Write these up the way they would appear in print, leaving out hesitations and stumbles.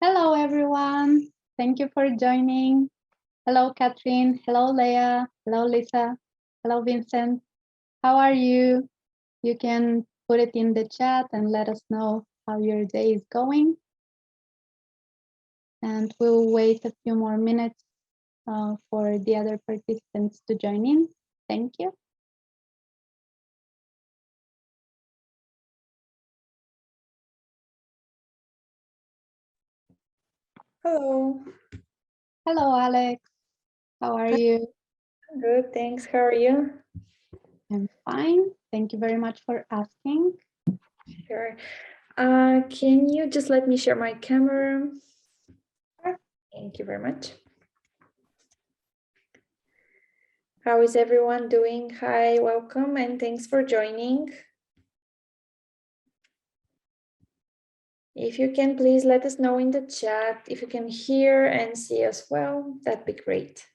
Hello, everyone. Thank you for joining. Hello, Catherine. Hello, Leah. Hello, Lisa. Hello, Vincent. How are you? You can put it in the chat and let us know how your day is going. And we'll wait a few more minutes for the other participants to join in. Thank you. Hello. Hello, Alex. How are you? Good, thanks. How are you? I'm fine. Thank you very much for asking. Sure. Can you just let me share my camera? Thank you very much. How is everyone doing? Hi, welcome, and thanks for joining. If you can, please let us know in the chat if you can hear and see us well. That'd be great.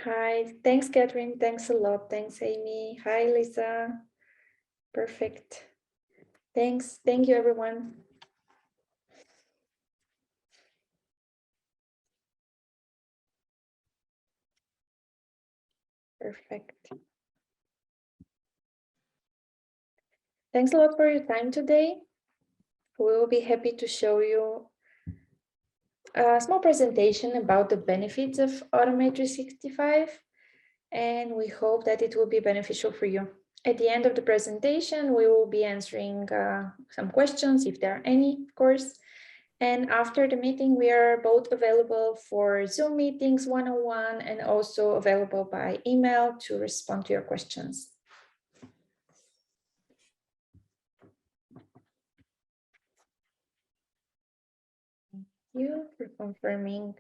Hi, thanks, Catherine. Thanks a lot. Thanks, Amy. Hi, Lisa. Perfect. Thanks. Thank you, everyone. Perfect. Thanks a lot for your time today. We will be happy to show you a small presentation about the benefits of Automate365, and we hope that it will be beneficial for you. At the end of the presentation, we will be answering some questions, if there are any, of course. And after the meeting, we are both available for Zoom meetings one-on-one and also available by email to respond to your questions. Thank you for confirming.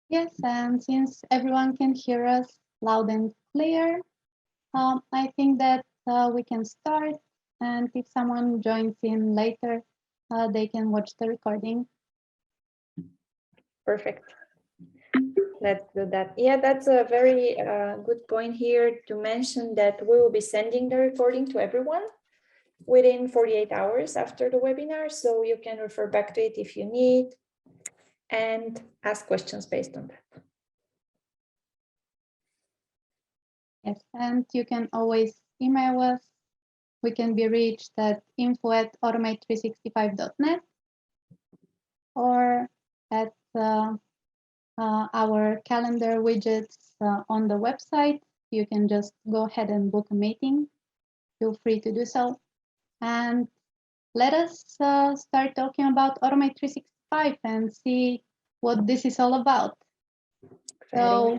Yes, and since everyone can hear us loud and clear, I think that we can start. And if someone joins in later, they can watch the recording. Perfect. Let's do that. Yeah, that's a very good point here to mention that we will be sending the recording to everyone within 48 hours after the webinar. So you can refer back to it if you need and ask questions based on that. Yes, and you can always email us. We can be reached at info@automate365.net or at our calendar widgets on the website. You can just go ahead and book a meeting. Feel free to do so. And let us start talking about Automate365 and see what this is all about. So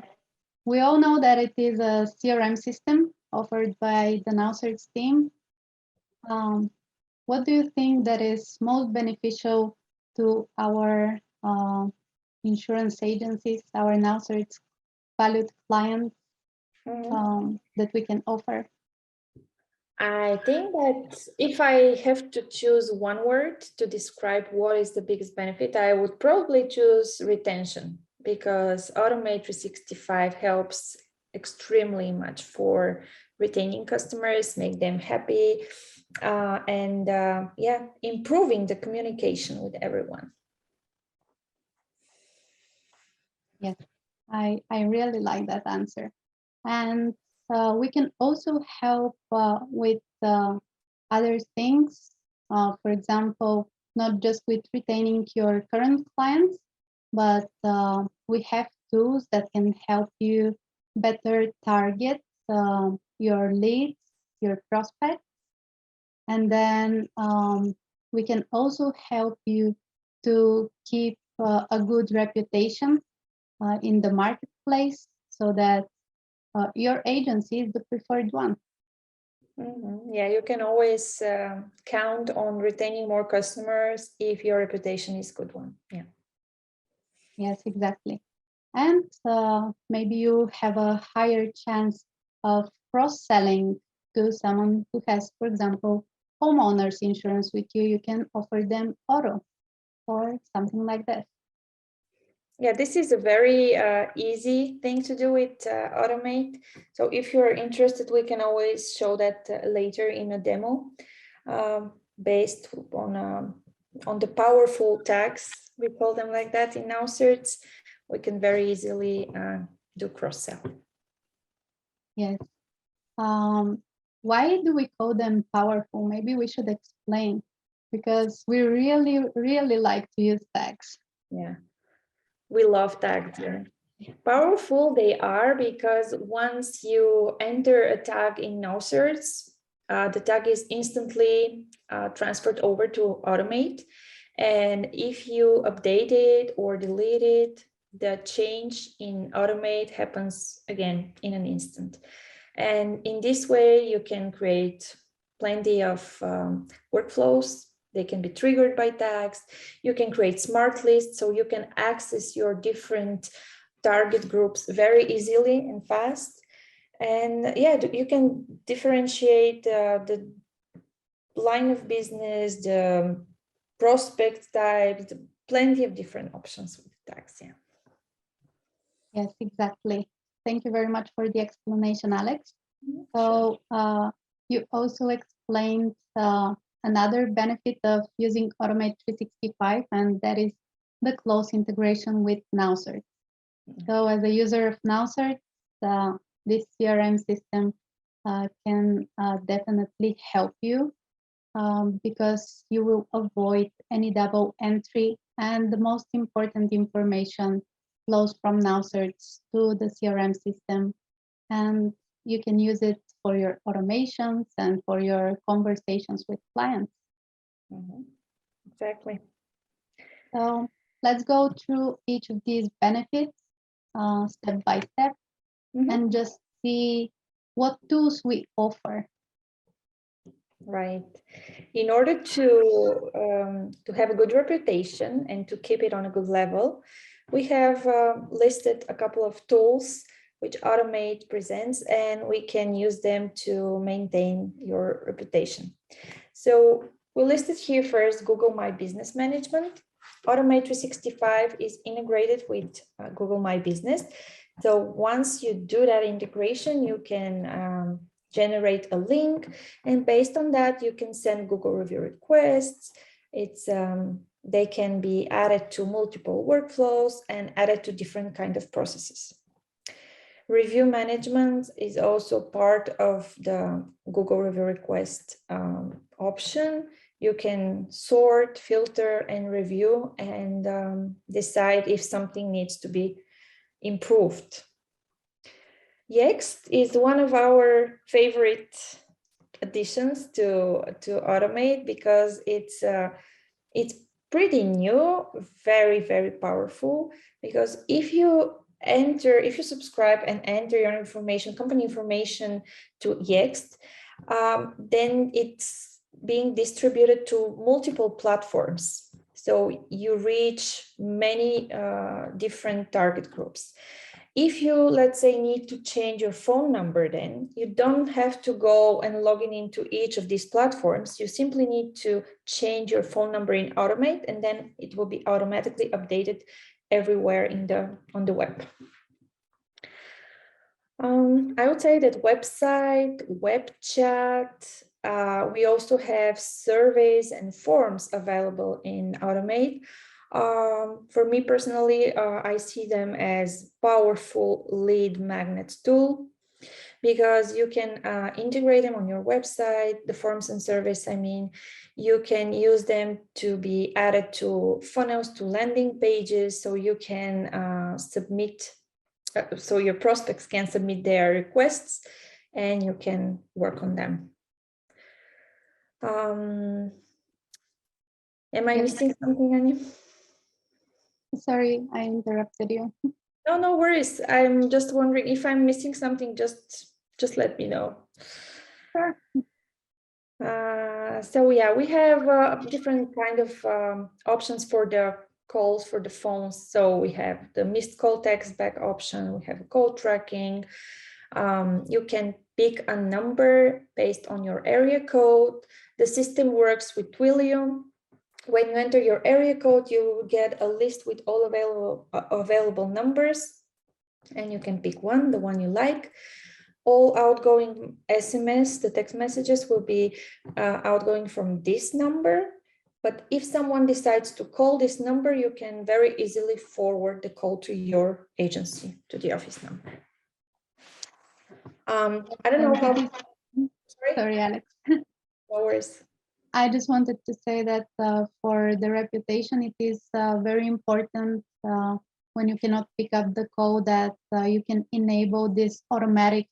we all know that it is a CRM system offered by the NowCerts team. What do you think that is most beneficial to our insurance agencies, our NowCerts valued clients that we can offer? I think that if I have to choose one word to describe what is the biggest benefit, I would probably choose retention, because Automate365 helps extremely much for retaining customers, make them happy, and yeah, improving the communication with everyone. Yes, I really like that answer. And we can also help with other things. For example, not just with retaining your current clients, but we have tools that can help you better target your leads, your prospects. And then we can also help you to keep a good reputation in the marketplace so that your agency is the preferred one. Yeah, you can always count on retaining more customers if your reputation is a good one. Yeah. Yes, exactly. And maybe you have a higher chance of cross-selling to someone who has, for example, homeowners insurance with you. You can offer them auto or something like that. Yeah, this is a very easy thing to do with Automate. So if you're interested, we can always show that later in a demo based on the powerful tags. We call them like that in NowCerts. We can very easily do cross-sell. Yes. Why do we call them powerful? Maybe we should explain, because we really, really like to use tags. Yeah, we love tags. Yeah. Powerful they are because once you enter a tag in NowCerts, the tag is instantly transferred over to Automate. And if you update it or delete it, the change in Automate happens again in an instant. And in this way, you can create plenty of workflows. They can be triggered by tags. You can create smart lists, so you can access your different target groups very easily and fast. And yeah, you can differentiate the line of business, the prospect types, plenty of different options with tags. Yeah. Yes, exactly. Thank you very much for the explanation, Alex. Sure. So you also explained another benefit of using Automate365, and that is the close integration with NowCerts. So as a user of NowCerts, this CRM system can definitely help you because you will avoid any double entry, and the most important information flows from NowCerts to the CRM system, and you can use it for your automations and for your conversations with clients. Exactly. So let's go through each of these benefits step by step and just see what tools we offer. Right. In order to have a good reputation and to keep it on a good level, we have listed a couple of tools which Automate presents, and we can use them to maintain your reputation. So we listed here first Google My Business Management. Automate365 is integrated with Google My Business. So once you do that integration, you can generate a link, and based on that, you can send Google review requests. They can be added to multiple workflows and added to different kind of processes. Review management is also part of the Google review request option. You can sort, filter, and review and decide if something needs to be improved. Yext is one of our favorite additions to Automate because it's pretty new, very, very powerful. Because if you subscribe and enter your information, company information to Yext, then it's being distributed to multiple platforms. So you reach many different target groups. If you, let's say, need to change your phone number, then you don't have to go and log in into each of these platforms. You simply need to change your phone number in Automate, and then it will be automatically updated everywhere on the web. I would say that website, web chat, we also have surveys and forms available in Automate. For me personally, I see them as powerful lead magnet tool because you can integrate them on your website, the forms and surveys, I mean, you can use them to be added to funnels, to landing pages, so you can submit, so your prospects can submit their requests and you can work on them. Am I missing something, Anya? Sorry, I interrupted you. No, no worries. I'm just wondering if I'm missing something, just let me know. Sure. So yeah, we have different kind of options for the calls for the phones. So we have the missed call text back option, we have call tracking. You can pick a number based on your area code. The system works with Twilio. When you enter your area code, you will get a list with all available numbers, and you can pick one, the one you like. All outgoing SMS, the text messages, will be outgoing from this number. But if someone decides to call this number, you can very easily forward the call to your agency, to the office number. I don't know how. Sorry, Alex. No worries. I just wanted to say that for the reputation, it is very important when you cannot pick up the call that you can enable this automatic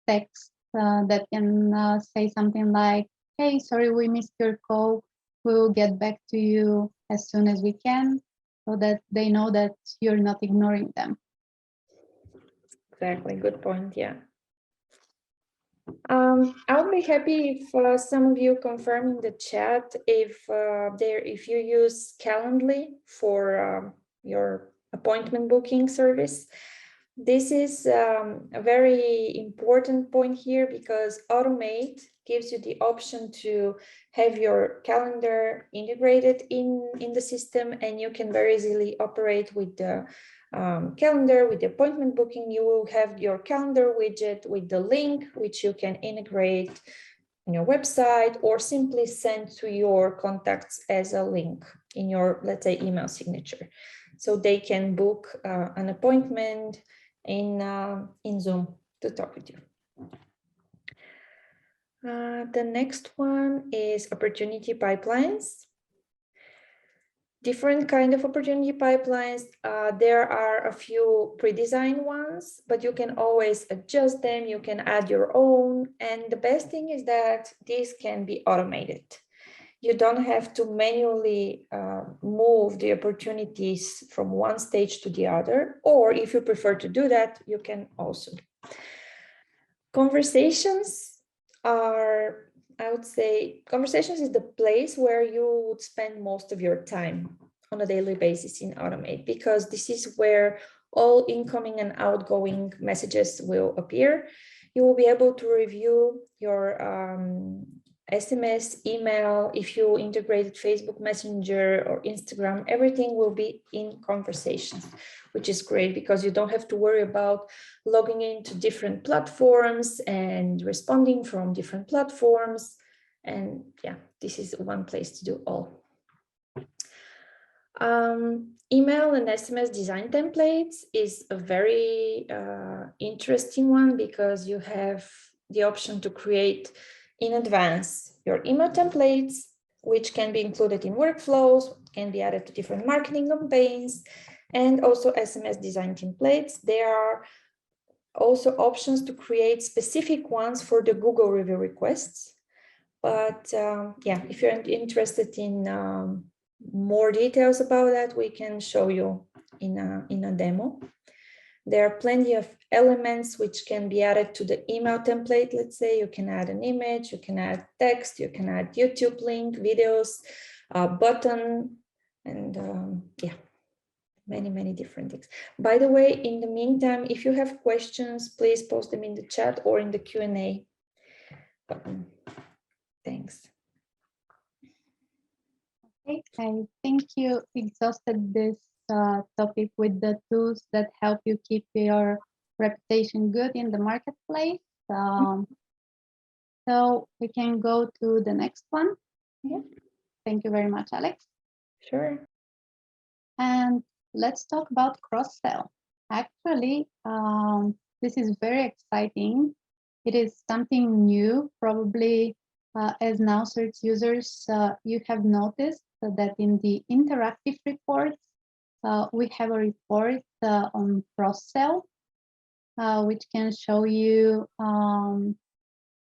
text that can say something like, hey, sorry, we missed your call. We will get back to you as soon as we can, so that they know that you're not ignoring them. Exactly, good point, yeah. I would be happy if some of you confirm in the chat if you use Calendly for your appointment booking service. This is a very important point here, because Automate gives you the option to have your calendar integrated in the system, and you can very easily operate with the calendar. With the appointment booking, you will have your calendar widget with the link, which you can integrate on your website or simply send to your contacts as a link in your, let's say, email signature. So they can book an appointment in Zoom to talk with you. The next one is opportunity pipelines. Different kind of opportunity pipelines. There are a few pre-designed ones, but you can always adjust them. You can add your own. And the best thing is that this can be automated. You don't have to manually move the opportunities from one stage to the other, or if you prefer to do that, you can also. Conversations are, I would say, conversations is the place where you would spend most of your time on a daily basis in Automate, because this is where all incoming and outgoing messages will appear. You will be able to review your SMS, email, if you integrated Facebook Messenger or Instagram, everything will be in conversations, which is great because you don't have to worry about logging into different platforms and responding from different platforms. And yeah, this is one place to do all. Email and SMS design templates is a very interesting one, because you have the option to create in advance your email templates, which can be included in workflows, can be added to different marketing campaigns, and also SMS design templates. There are also options to create specific ones for the Google review requests. But yeah, if you're interested in more details about that, we can show you in a demo. There are plenty of elements which can be added to the email template. Let's say you can add an image, you can add text, you can add YouTube link, videos, button, and yeah, many different things. By the way, in the meantime, if you have questions, please post them in the chat or in the Q&A button. Thanks. Okay, I think you exhausted this topic with the tools that help you keep your reputation good in the marketplace. So we can go to the next one. Yeah. Thank you very much, Alex. Sure. And let's talk about cross-sell. Actually, this is very exciting. It is something new. Probably as NowCerts users, you have noticed that in the interactive reports, we have a report on cross-sell, which can show you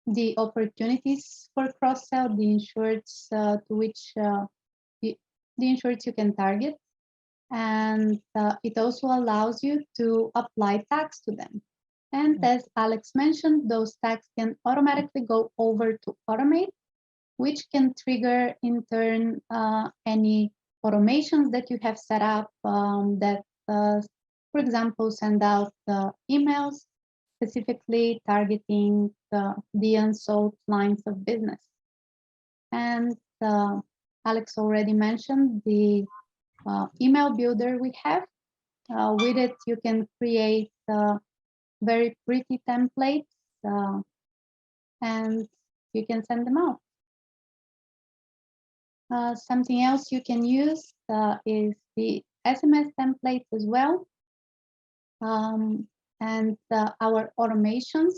the opportunities for cross-sell, the insureds to which the insureds you can target. And it also allows you to apply tags to them. And as Alex mentioned, those tags can automatically go over to Automate, which can trigger in turn any automations that you have set up that, for example, send out emails specifically targeting the unsolved lines of business. And Alex already mentioned the email builder we have. With it, you can create very pretty templates and you can send them out. Something else you can use is the SMS templates as well. And our automations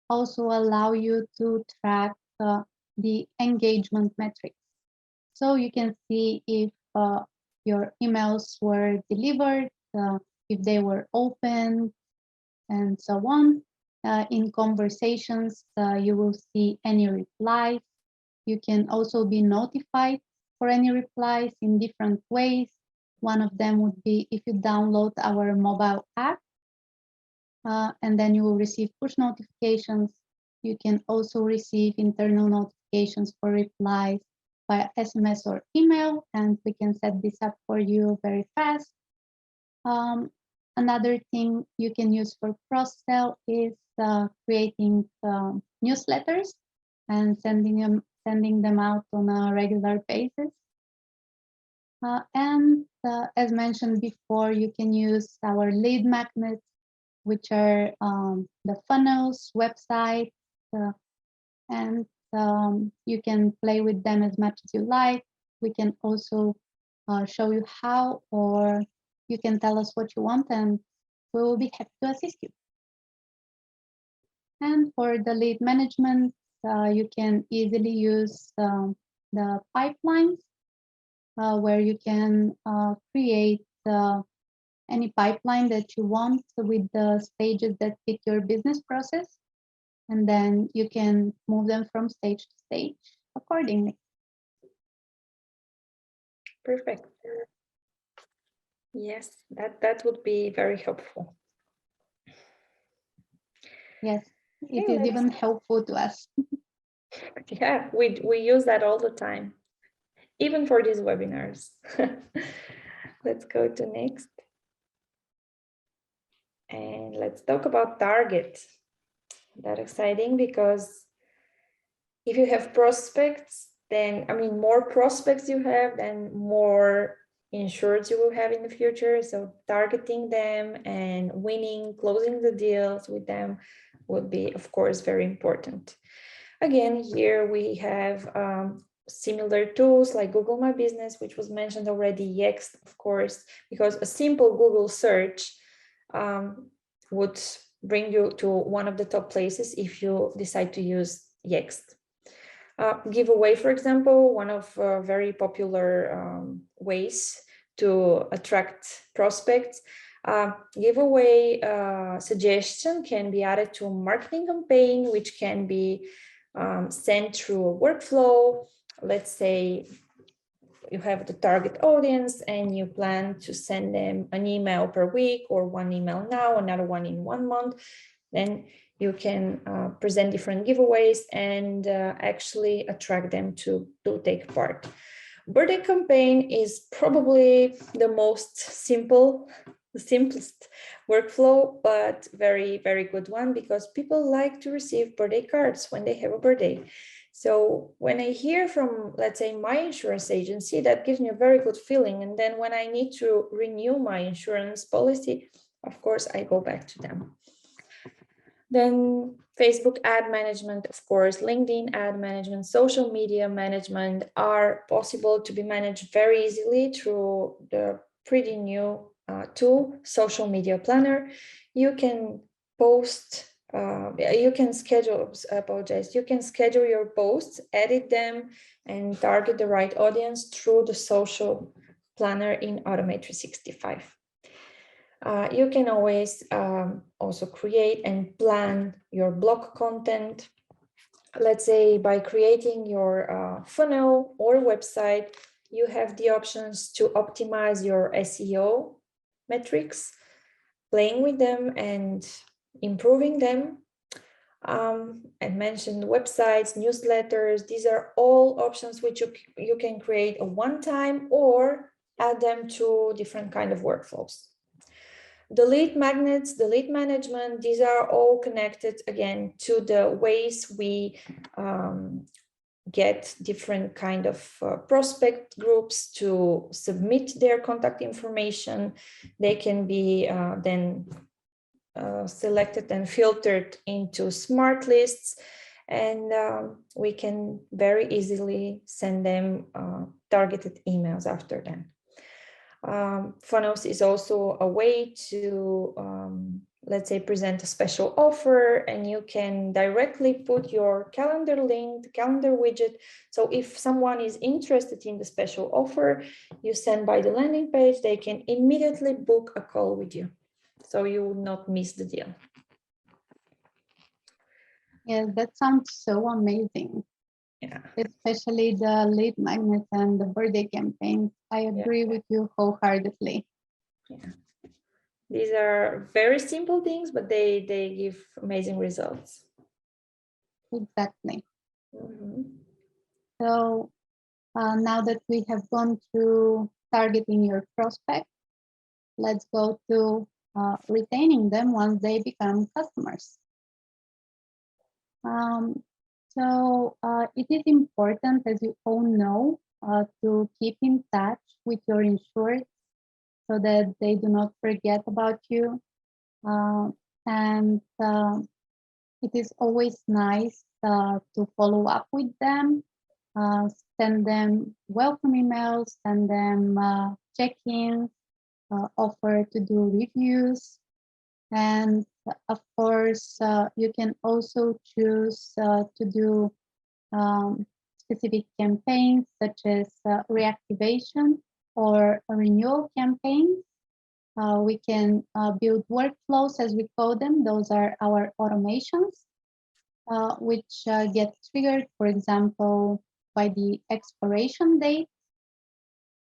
also allow you to track the engagement metrics. So you can see if your emails were delivered, if they were opened, and so on. In conversations, you will see any replies. You can also be notified for any replies in different ways. One of them would be if you download our mobile app, and then you will receive push notifications. You can also receive internal notifications for replies via SMS or email, and we can set this up for you very fast. Another thing you can use for cross-sell is creating newsletters and sending them out on a regular basis. And as mentioned before, you can use our lead magnets, which are the funnels, websites, and you can play with them as much as you like. We can also show you how, or you can tell us what you want and we will be happy to assist you. And for the lead management, you can easily use the pipelines where you can create any pipeline that you want with the stages that fit your business process. And then you can move them from stage to stage accordingly. Perfect. Yes, that would be very helpful. Yes, it is even helpful to us. Yeah, we use that all the time, even for these webinars. Let's go to next. And let's talk about target. That's exciting because if you have prospects, then, I mean, more prospects you have, then more insureds you will have in the future. So targeting them and winning, closing the deals with them would be, of course, very important. Again, here we have similar tools like Google My Business, which was mentioned already, Yext, of course, because a simple Google search would bring you to one of the top places if you decide to use Yext. Giveaway, for example, one of very popular ways to attract prospects. Giveaway suggestion can be added to a marketing campaign, which can be sent through a workflow. Let's say you have the target audience and you plan to send them an email per week, or one email now, another one in 1 month. Then you can present different giveaways and actually attract them to take part. Birthday campaign is probably the most simple, the simplest workflow, but very, very good one, because people like to receive birthday cards when they have a birthday. So when I hear from, let's say, my insurance agency, that gives me a very good feeling. And then when I need to renew my insurance policy, of course, I go back to them. Then Facebook ad management, of course, LinkedIn ad management, social media management are possible to be managed very easily through the pretty new tool, Social Media Planner. You can post, you can schedule, you can schedule your posts, edit them, and target the right audience through the social planner in Automate365. You can always also create and plan your blog content. Let's say by creating your funnel or website, you have the options to optimize your SEO metrics, playing with them and improving them. I mentioned websites, newsletters. These are all options which you can create a one-time or add them to different kind of workflows. The lead magnets, the lead management, these are all connected again to the ways we get different kind of prospect groups to submit their contact information. They can be then selected and filtered into smart lists, and we can very easily send them targeted emails after that. Funnels is also a way to, let's say, present a special offer, and you can directly put your calendar link, the calendar widget. So if someone is interested in the special offer, you send by the landing page, they can immediately book a call with you. So you will not miss the deal. Yeah, that sounds so amazing. Yeah. Especially the lead magnets and the birthday campaigns. I agree with you wholeheartedly. Yeah. These are very simple things, but they give amazing results. Exactly. Mm-hmm. So now that we have gone through targeting your prospect, let's go to retaining them once they become customers. So it is important, as you all know, to keep in touch with your insured so that they do not forget about you. And it is always nice to follow up with them, send them welcome emails, send them check-ins, offer to do reviews. And of course, you can also choose to do specific campaigns such as reactivation or renewal campaigns. We can build workflows, as we call them. Those are our automations, which get triggered, for example, by the expiration date,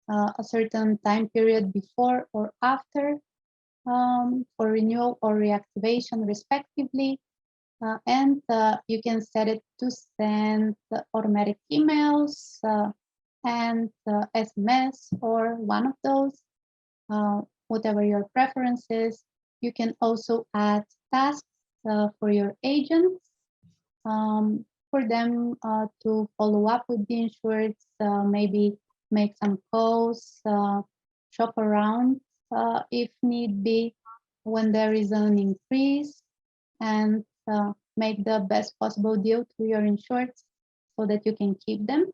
a certain time period before or after, for renewal or reactivation, respectively. And you can set it to send automatic emails and SMS or one of those, whatever your preference is. You can also add tasks for your agents, for them to follow up with the insured, maybe make some calls, shop around if need be when there is an increase, and make the best possible deal to your insured so that you can keep them.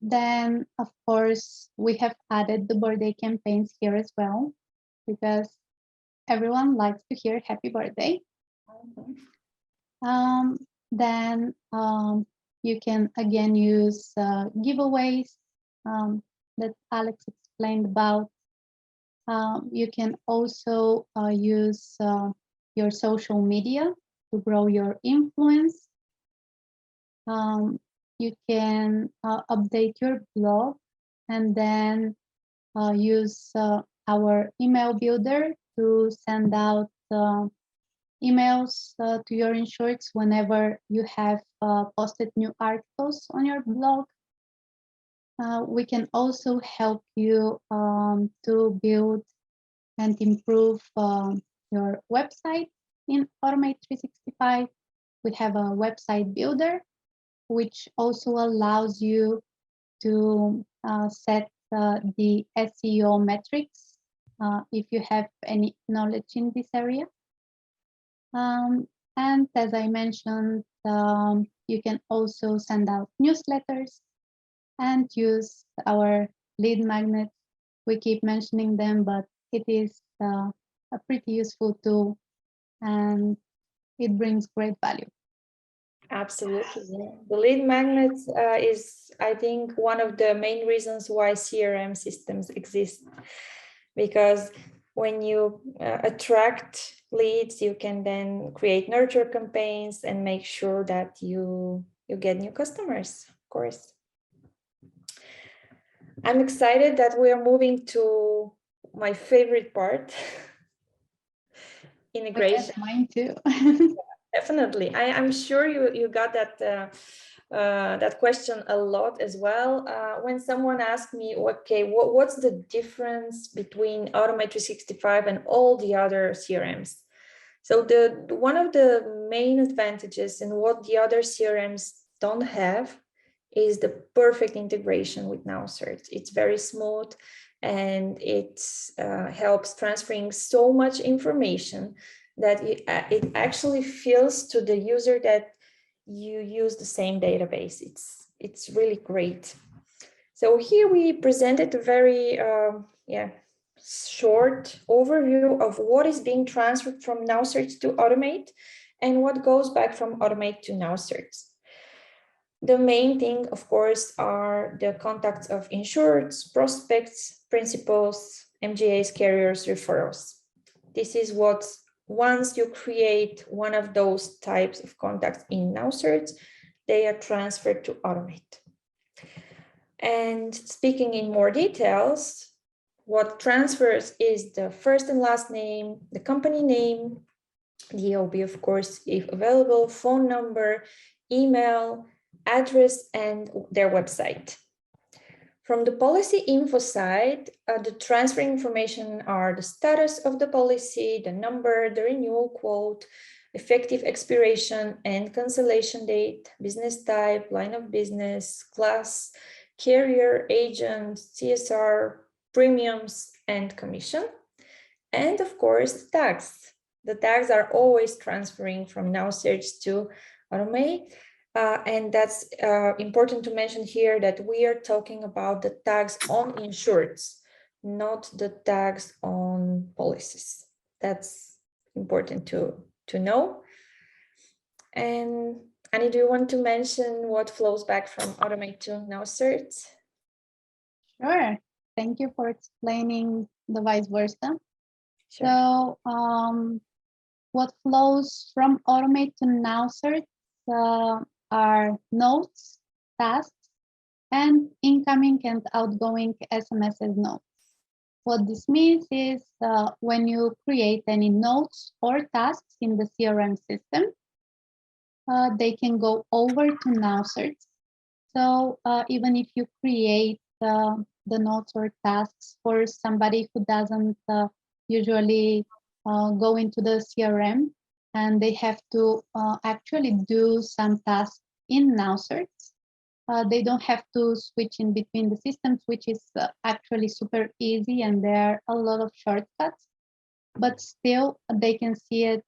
Then, of course, we have added the birthday campaigns here as well, because everyone likes to hear happy birthday. Then you can again use giveaways that Alex explained about. You can also use your social media to grow your influence. You can update your blog and then use our email builder to send out emails to your insureds whenever you have posted new articles on your blog. We can also help you to build and improve your website in Automate365. We have a website builder, which also allows you to set the SEO metrics if you have any knowledge in this area. And as I mentioned, you can also send out newsletters and use our lead magnets. We keep mentioning them, but it is a pretty useful tool and it brings great value. Absolutely. Yeah. The lead magnets is, I think, one of the main reasons why CRM systems exist, because when you attract leads, you can then create nurture campaigns and make sure that you get new customers, of course. I'm excited that we are moving to my favorite part, integration. Yes, mine too. Definitely. I'm sure you got that that question a lot as well. When someone asks me, okay, what's the difference between Automate365 and all the other CRMs? So one of the main advantages and what the other CRMs don't have is the perfect integration with NowCerts. It's very smooth and it helps transferring so much information that it actually feels to the user that you use the same database. It's really great. So here we presented a very short overview of what is being transferred from NowCerts to Automate and what goes back from Automate to NowCerts. The main thing, of course, are the contacts of insureds, prospects, principals, MGAs, carriers, referrals. This is what, once you create one of those types of contacts in NowCerts, they are transferred to Automate. And speaking in more details, what transfers is the first and last name, the company name, the OB, of course, if available, phone number, email, address, and their website. From the policy info side, the transfer information are the status of the policy, the number, the renewal quote, effective expiration and cancellation date, business type, line of business, class, carrier, agent, CSR, premiums, and commission. And of course, tags. The tags are always transferring from NowCerts to Automate. And that's important to mention here that we are talking about the tags on insureds, not the tags on policies. That's important to know. And Annie, do you want to mention what flows back from Automate to NowCerts? Sure. Thank you for explaining the vice versa. Sure. So what flows from Automate to NowCerts are notes, tasks, and incoming and outgoing SMS notes. What this means is when you create any notes or tasks in the CRM system, they can go over to NowCerts. So even if you create the notes or tasks for somebody who doesn't usually go into the CRM, and they have to actually do some tasks in NowCerts, they don't have to switch in between the systems, which is actually super easy, and there are a lot of shortcuts. But still, they can see it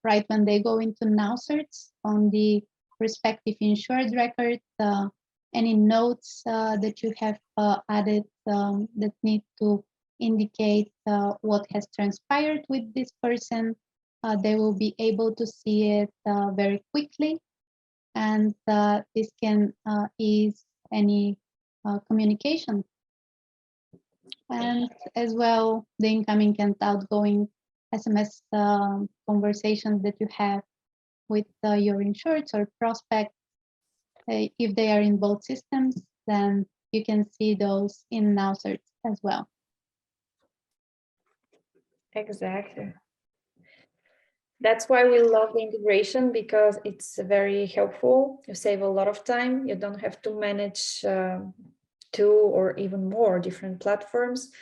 right when they go into NowCerts on the respective insured record, any notes that you have added that need to indicate what has transpired with this person. They will be able to see it very quickly, and this can ease any communication. And as well, the incoming and outgoing SMS conversations that you have with your insureds or prospects, if they are in both systems, then you can see those in NowCerts as well. Exactly. That's why we love the integration, because it's very helpful. You save a lot of time. You don't have to manage 2 or even more different platforms.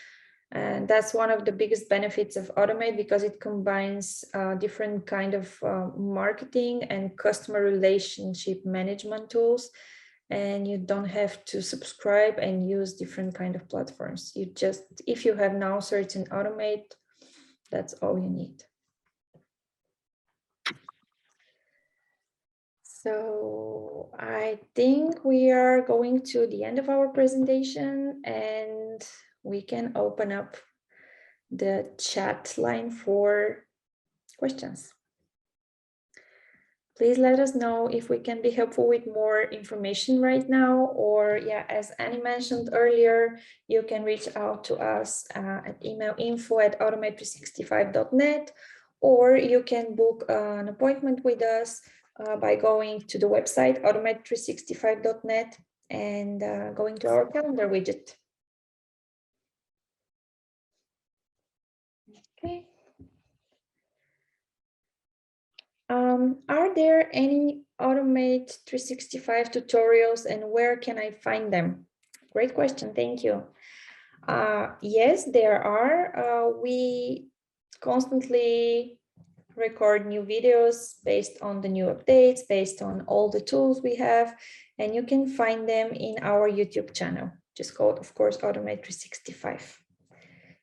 And that's one of the biggest benefits of Automate, because it combines different kind of marketing and customer relationship management tools. And you don't have to subscribe and use different kind of platforms. You just, if you have NowCerts and Automate, that's all you need. So I think we are going to the end of our presentation, and we can open up the chat line for questions. Please let us know if we can be helpful with more information right now, or yeah, as Annie mentioned earlier, you can reach out to us at email info@automate365.net, or you can book an appointment with us by going to the website automate365.net and going to our calendar widget. Okay. Are there any Automate365 tutorials and where can I find them? Great question, thank you. Yes, there are. We constantly record new videos based on the new updates, based on all the tools we have, and you can find them in our YouTube channel, just called, of course, Automate365.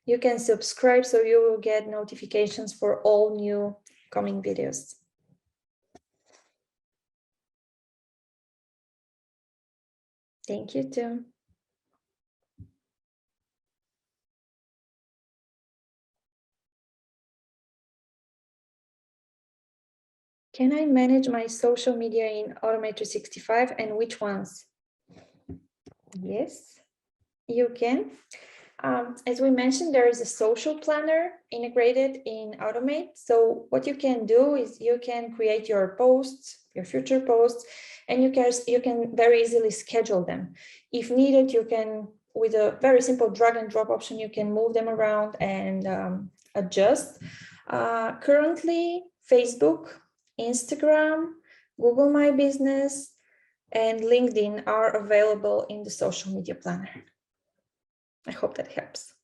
You can subscribe so you will get notifications for all new coming videos. Thank you too. Can I manage my social media in Automate365 and which ones? Yes, you can. As we mentioned, there is a social planner integrated in Automate. So what you can do is you can create your posts, your future posts, and you can very easily schedule them. If needed, you can, with a very simple drag and drop option, you can move them around and adjust. Currently, Facebook, Instagram, Google My Business, and LinkedIn are available in the social media planner. I hope that helps.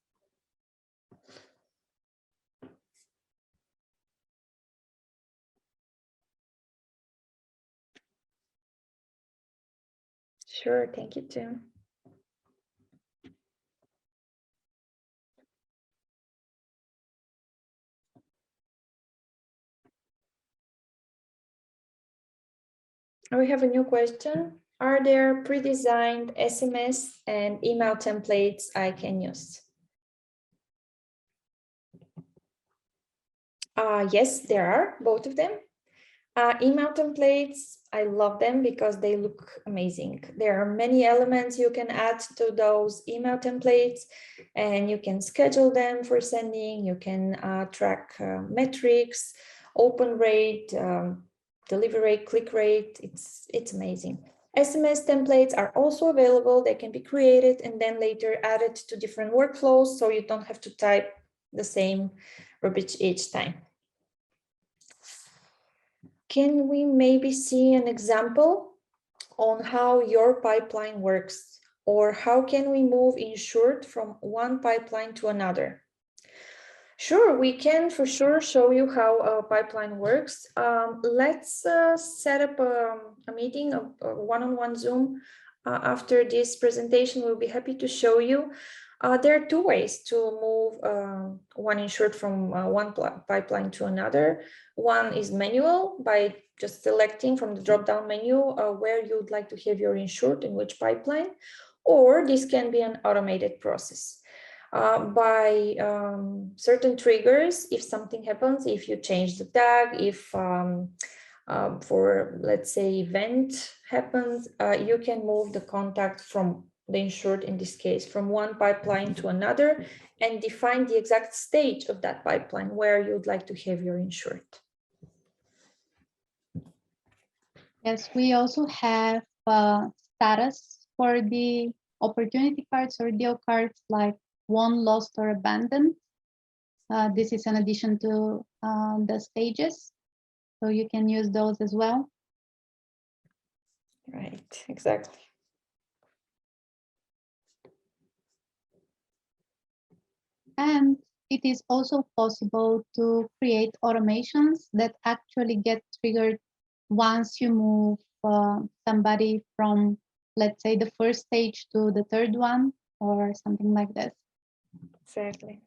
Sure, thank you too. We have a new question. Are there pre-designed SMS and email templates I can use? Yes, there are, both of them. Email templates, I love them because they look amazing. There are many elements you can add to those email templates, and you can schedule them for sending. You can track metrics, open rate, delivery rate, click rate. It's amazing. SMS templates are also available. They can be created and then later added to different workflows, so you don't have to type the same verbiage each time. Can we maybe see an example on how your pipeline works, or how can we move insured from one pipeline to another? Sure, we can for sure show you how a pipeline works. Let's set up a meeting, a one-on-one Zoom after this presentation. We'll be happy to show you. There are two ways to move one insured from one pipeline to another. One is manual, by just selecting from the drop-down menu where you would like to have your insured in which pipeline, or this can be an automated process. By certain triggers, if something happens, if you change the tag, if for, let's say, event happens, you can move the contact from the insured, in this case, from one pipeline to another, and define the exact stage of that pipeline where you'd like to have your insured. Yes, we also have status for the opportunity cards or deal cards, like won, lost, or abandoned. This is in addition to the stages, so you can use those as well. Right, exactly. And it is also possible to create automations that actually get triggered once you move somebody from, let's say, the first stage to the third one, or something like this. Exactly.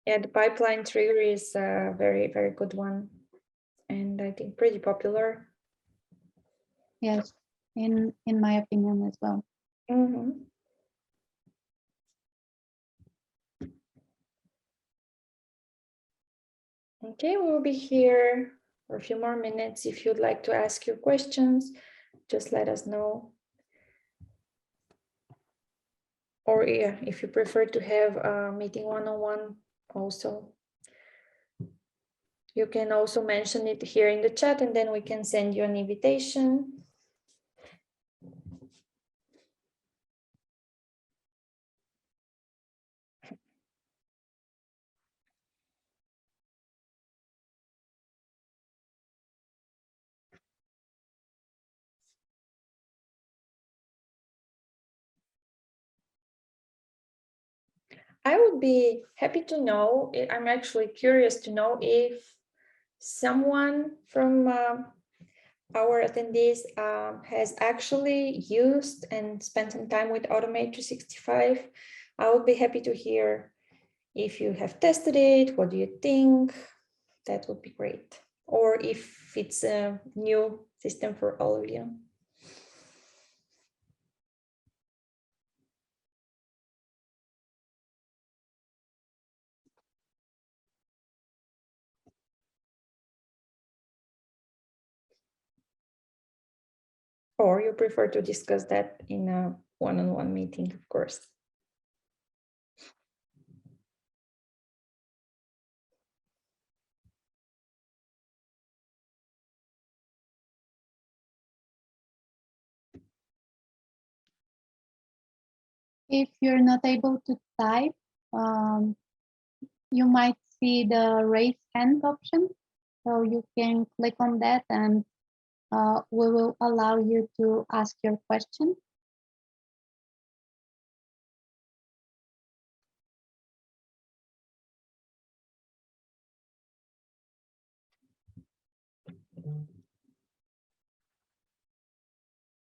Yeah, the pipeline trigger is a very, very good one, and I think pretty popular. Yes, in my opinion as well. Mm-hmm. Okay, we'll be here for a few more minutes. If you'd like to ask your questions, just let us know. Or yeah, if you prefer to have a meeting one-on-one also. You can also mention it here in the chat, and then we can send you an invitation. I would be happy to know, I'm actually curious to know if someone from our attendees has actually used and spent some time with Automate365. I would be happy to hear if you have tested it, what do you think? That would be great. Or if it's a new system for all of you. Or you prefer to discuss that in a one-on-one meeting, of course. If you're not able to type, you might see the raise hand option. So you can click on that and we will allow you to ask your question.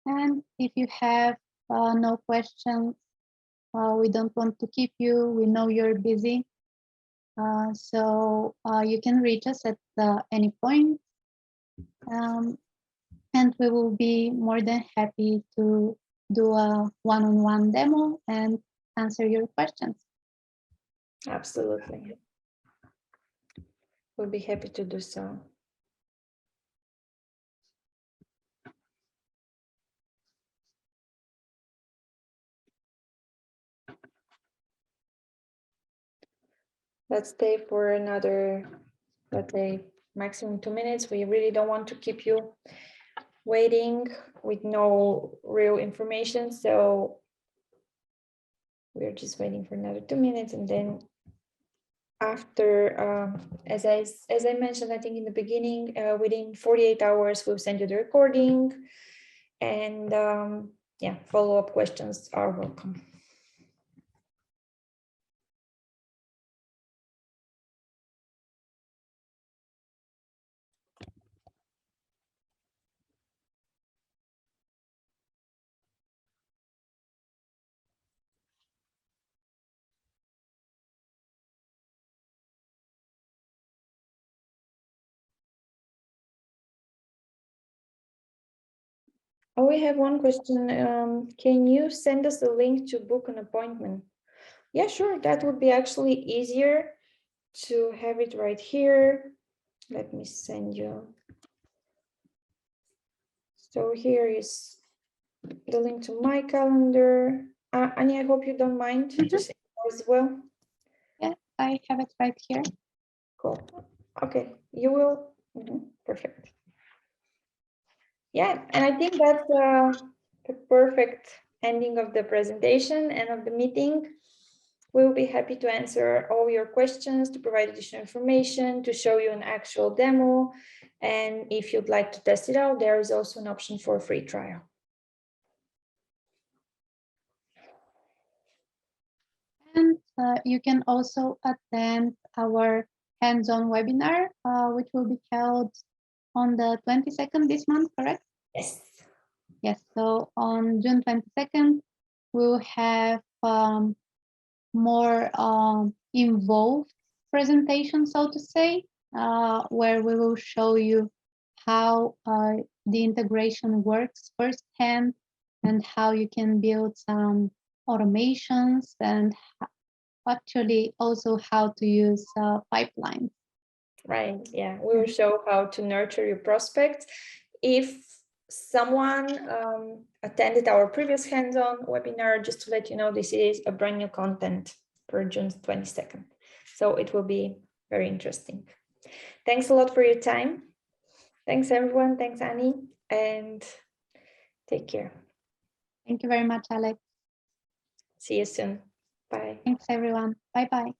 And if you have no questions, we don't want to keep you. We know you're busy. So you can reach us at any point. And we will be more than happy to do a one-on-one demo and answer your questions. Absolutely. We'll be happy to do so. Let's stay for another, let's say, maximum 2 minutes. We really don't want to keep you waiting with no real information. So we're just waiting for another 2 minutes, and then after, as I mentioned, I think in the beginning, within 48 hours, we'll send you the recording, and yeah, follow-up questions are welcome. Oh, we have one question. Can you send us a link to book an appointment? Yeah, sure. That would be actually easier to have it right here. Let me send you. So here is the link to my calendar. Annie, I hope you don't mind to send as well. Yeah, I have it right here. Cool. Okay, you will. Perfect. Yeah, and I think that's the perfect ending of the presentation and of the meeting. We'll be happy to answer all your questions, to provide additional information, to show you an actual demo. And if you'd like to test it out, there is also an option for a free trial. And you can also attend our hands-on webinar, which will be held on the 22nd this month, correct? Yes. Yes, so on June 22nd, we'll have more involved presentation, so to say, where we will show you how the integration works firsthand and how you can build some automations and actually also how to use pipelines. Right, yeah, we will show how to nurture your prospects. If someone attended our previous hands-on webinar, just to let you know, this is a brand new content for June 22nd. So it will be very interesting. Thanks a lot for your time. Thanks everyone, thanks Annie, and take care. Thank you very much, Alex. See you soon. Bye. Thanks everyone. Bye-bye.